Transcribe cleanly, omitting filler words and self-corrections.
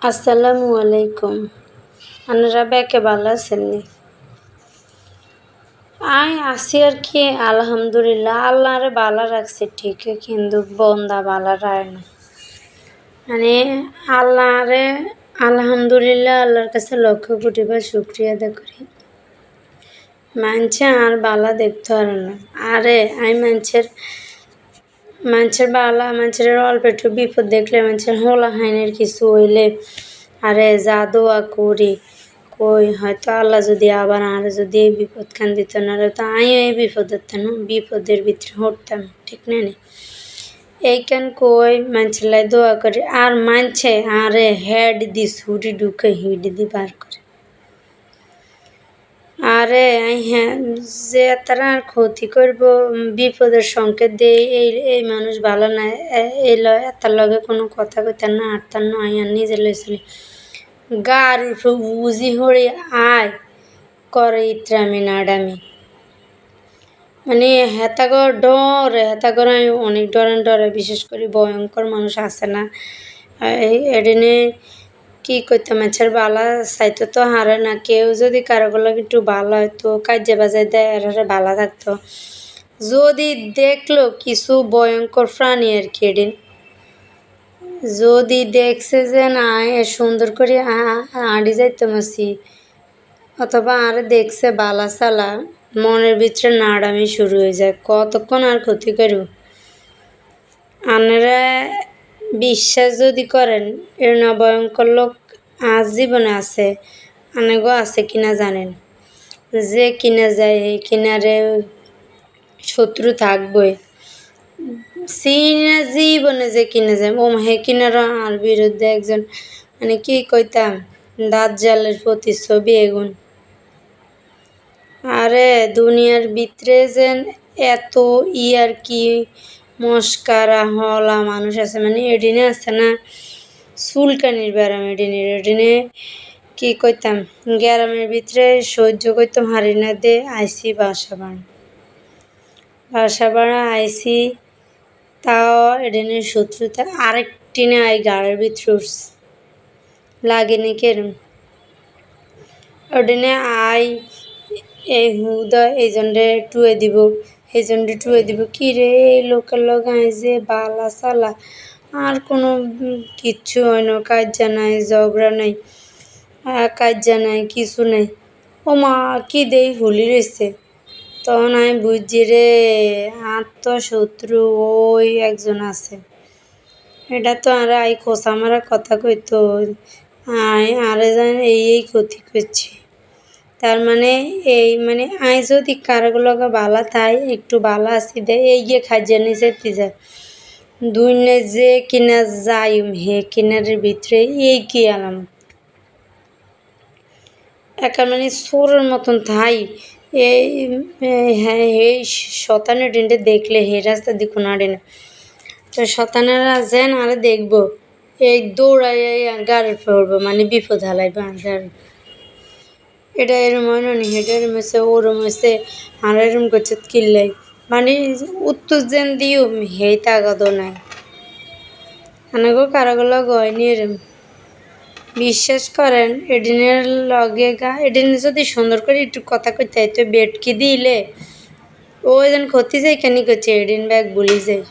আসসালামু আলাইকুম। আপনারা বেঁকে ভালো আছেননি? আছি আর কি, আলহামদুলিল্লাহ। আল্লাহরে ভালো রাখছে ঠিকই, কিন্তু বন্দা ভালো রায় না। মানে আল্লাহরে আলহামদুলিল্লাহ, আল্লাহর কাছে লক্ষ কোটিবার শুক্রিয়া আদায় করি। আর বালা দেখতে আর না। আরে আমি মানুষের অল্প একটু বিপদ দেখলে মানুষের হোলা হাইনের কিছু হইলে আরে যা দোয়া করি, কই হয়তো আল্লাহ যদি আবার যদি এই বিপদ খান দিত না, তো আমিও এই বিপদের ভিতরে হরতাম, ঠিক না? এইখান কই মানুষের লাই দোয়া করি, আর মানছে আরে হেড দি ছুরি ঢুকে হিড দি বার করে। আরে হ্যাঁ, যে তারা ক্ষতি করব বিপদের সংকেত দেয়, এই মানুষ ভালো না, এই তার লগে কোনো কথা কইতার না, আটতার না, আর নিজে লইছিলি গার বুঝি হরে আয় করে ইত্রামি নাডামি। মানে হেতাগর আমি অনেক ডরে, বিশেষ করে ভয়ঙ্কর মানুষ আছে না, এদিনে কি করতে মানুষের বালা চাইতো তো হারে না। কেউ যদি কারোগুলো একটু ভালো হয়তো কাজে বাজায় দেয়, এর ভালো থাকতো। যদি দেখলো কিছু ভয়ঙ্কর প্রাণী আর কি, এদিন যদি দেখছে যে না সুন্দর করে আড়ি যাইতে মাসি, অথবা আর দেখছে বালা চালা, মনের ভিতরে নাড়ামি শুরু হয়ে যায়, কতক্ষণ আর ক্ষতি করব। আপনারা বিশ্বাস যদি করেন এর না ভয়ঙ্কর লোক আজ জীবনে আছে, অনেকও আছে কিনা জানেন, যে কিনা যায় এই কিনারে শত্রু থাকবই, সিনা জীবনে যে কিনে যায় ও হে কিনার আর বিরুদ্ধে একজন মানে কি কইতাম দাজ্জালের প্রতিচ্ছবি এগুন। আরে দুনিয়ার ভিতরে যেন এত আর কি মস্কারা হলা মানুষ আছে, মানে এডিনে আছে না চুলকানির ব্যারাম, এডিনে কি কইতাম গ্যারামের ভিতরে সহ্য করতাম হারি না দে আইসি বাসা বাড়া আইসি, তাও এডিনের শত্রুতা আরেকটিনে আই গাড়ির ভিতরে উঠছে লাগেনি কেরম ওডিনে আই এই হুদা এইজনরে টুয়ে দিব কি রে, এই লোকের লোক আই যে বালা চালা, আর কোনো কিচ্ছু হয় না, কাজ্জা নাই, ঝগড়া নাই, কাজ্জা নাই, কিছু নাই। ও মা কি দেই হুলি রয়েছে, তখন আমি বুঝছি রে আত্মশত্রু ওই একজন আছে। এটা তো আর খোসা মারা কথা কইতো আরে জান এই ক্ষতি করছি। তার মানে যদি কারোগুলোকে বালা তাই একটু বালা আসি দেয় এই গিয়ে খাদ্যের নিচে যায় দুইনে যে কিনা যাই হে কিনারের ভিতরে এই কি আলাম একা মানে সোরের মতন থাই। হ্যাঁ এই শতানের ডিনটা দেখলে হে রাস্তা দেখুন আড়ে না, তো শতানেরা যেন আরে দেখবো এই দৌড়াই আর গাড়ির পড়বো, মানে বিপদ হালাইবে আর গাড়ি। এটা এরম হয় না, হেটা এরম হয়েছে ওরম হয়েছে আর এরম করছে কিল্লাই, মানে উত্তর যেন দিও হে তাগদ নাই অনেক কারাগুলো গয়নি এরম। বিশ্বাস করেন এডিনের লগে এডিন যদি সুন্দর করে একটু কথা কইতে তো বেটকি দিলে ও যেন ক্ষতি যায় কেন করছে এডিন ব্যাগ বলি যায়।